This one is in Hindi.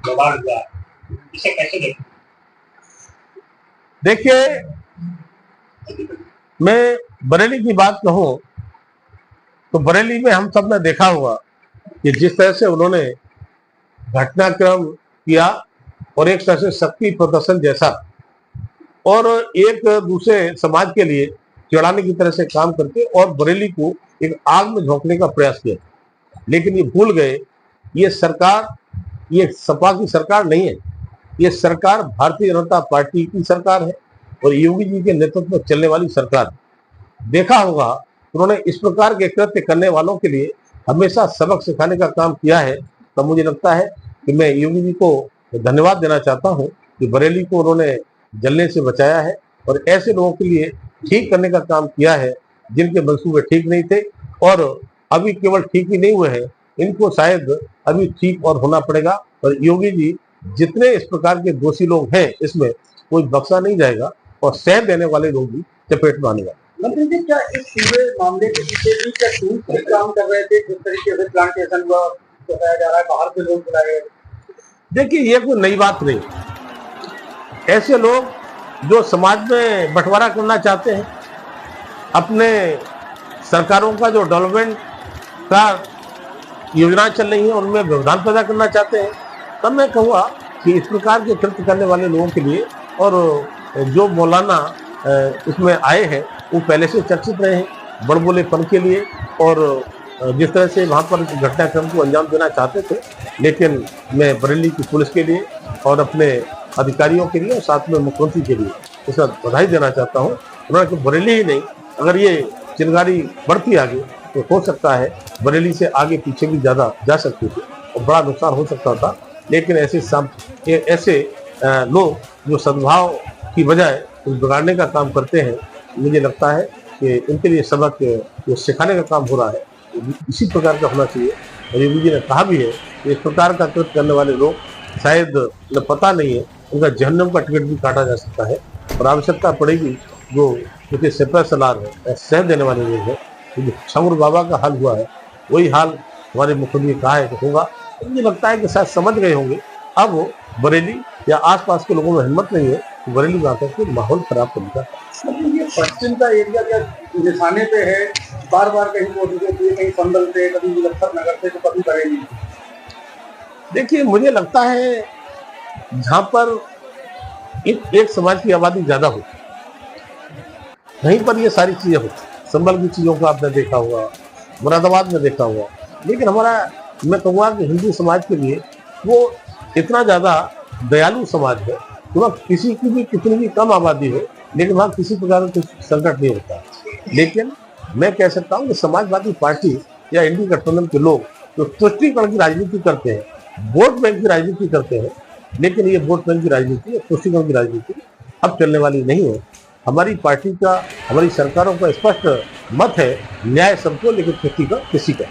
बवाल हुआ, इसे कैसे देखें? देखिए, मैं बरेली की बात कहूं तो बरेली में हम सब ने देखा होगा कि जिस तरह से उन्होंने घटनाक्रम किया और एक तरह से शक्ति प्रदर्शन जैसा और एक दूसरे समाज के लिए चिढ़ाने की तरह से काम करके और बरेली को एक आग में झोंकने का प्रयास किया। लेकिन ये भूल गए, ये सरकार, ये सपा की सरकार नहीं है, ये सरकार भारतीय जनता पार्टी की सरकार है और योगी जी के नेतृत्व में चलने वाली सरकार। देखा होगा उन्होंने इस प्रकार के कृत्य करने वालों के लिए हमेशा सबक सिखाने का काम किया है। तो मुझे लगता है कि मैं योगी जी को धन्यवाद देना चाहता हूं कि बरेली को उन्होंने जलने से बचाया है और ऐसे लोगों के लिए ठीक करने का काम किया है जिनके मंसूबे ठीक नहीं थे और अभी केवल ठीक ही नहीं हुए हैं, इनको शायद अभी ठीक और होना पड़ेगा। और योगी जी जितने इस प्रकार के दोषी लोग हैं इसमें कोई बख्शा नहीं जाएगा और सह देने वाले लोग भी चपेट में आने वाले। मंत्री जी, क्या इस पूरे मामले के पीछे भी क्या टूट काम कर रहे थे? जिस तरीके से प्लांटेशन हुआ बताया जा रहा है, बाहर से लोग बुलाए गए। देखिए, ये कोई नई बात नहीं। ऐसे लोग जो समाज में बंटवारा करना चाहते हैं, अपने सरकारों का जो डेवलपमेंट का योजना चल रही है उनमें व्यवधान पैदा करना चाहते हैं, तब मैं कहूँगा कि इस प्रकार के कृत्य करने वाले लोगों के लिए और जो मौलाना इसमें आए हैं वो पहले से चर्चित रहे हैं बड़बोलेपन के लिए और जिस तरह से वहाँ पर घटनाक्रम को अंजाम देना चाहते थे। लेकिन मैं बरेली की पुलिस के लिए और अपने अधिकारियों के लिए और साथ में मुख्यमंत्री के लिए इसका बधाई देना चाहता हूँ। उन्होंने बरेली ही नहीं, अगर ये चिंगारी बढ़ती आगे तो हो सकता है बरेली से आगे पीछे भी ज़्यादा जा सकती थी और बड़ा नुकसान हो सकता था। लेकिन ऐसे लोग जो सद्भाव की बजाय कुछ बिगाड़ने का काम करते हैं, मुझे लगता है कि उनके लिए सबक जो सिखाने का काम हो रहा है इसी प्रकार का होना चाहिए। और योगी जी ने कहा भी है कि इस प्रकार का कृत्य करने वाले लोग शायद न पता नहीं है, उनका जहन्नम का टिकट भी काटा जा सकता है और आवश्यकता पड़ेगी जो क्योंकि सेपरा सलार है और सह देने वाले लोग हैं। जो छंगुर बाबा का हाल हुआ है वही हाल हमारे मुख्यमंत्री ने कहा है कि होगा। तो मुझे लगता है कि शायद समझ गए होंगे। अब वो बरेली या आसपास के लोगों में हिम्मत नहीं है कि बरेली में आकर के माहौल खराब करने का। ये पश्चिम का एरिया क्या निशाने पे है? बार बार कहीं कोशिश होती है, कहीं संभल से, कभी मुजफ्फरनगर से, तो कभी बरेली। देखिए, मुझे लगता है जहाँ पर एक समाज की आबादी ज्यादा होती वहीं पर ये सारी चीजें होती। संभल की चीजों को आपने देखा हुआ, मुरादाबाद में देखा हुआ। लेकिन हमारा, मैं कहूँगा कि हिंदू समाज के लिए वो इतना ज्यादा दयालु समाज है कि वहाँ किसी की भी कितनी भी कम आबादी हो लेकिन वहाँ किसी प्रकार का संकट नहीं होता। लेकिन मैं कह सकता हूँ कि समाजवादी पार्टी या इंडिया गठबंधन के लोग जो तुष्टीकरण की राजनीति करते हैं, वोट बैंक की राजनीति करते हैं, लेकिन ये वोट बैंक की राजनीति या तुष्टीकरण की राजनीति अब चलने वाली नहीं है। हमारी पार्टी का, हमारी सरकारों का स्पष्ट मत है, न्याय सबको लेकिन तुष्टीकरण किसी का।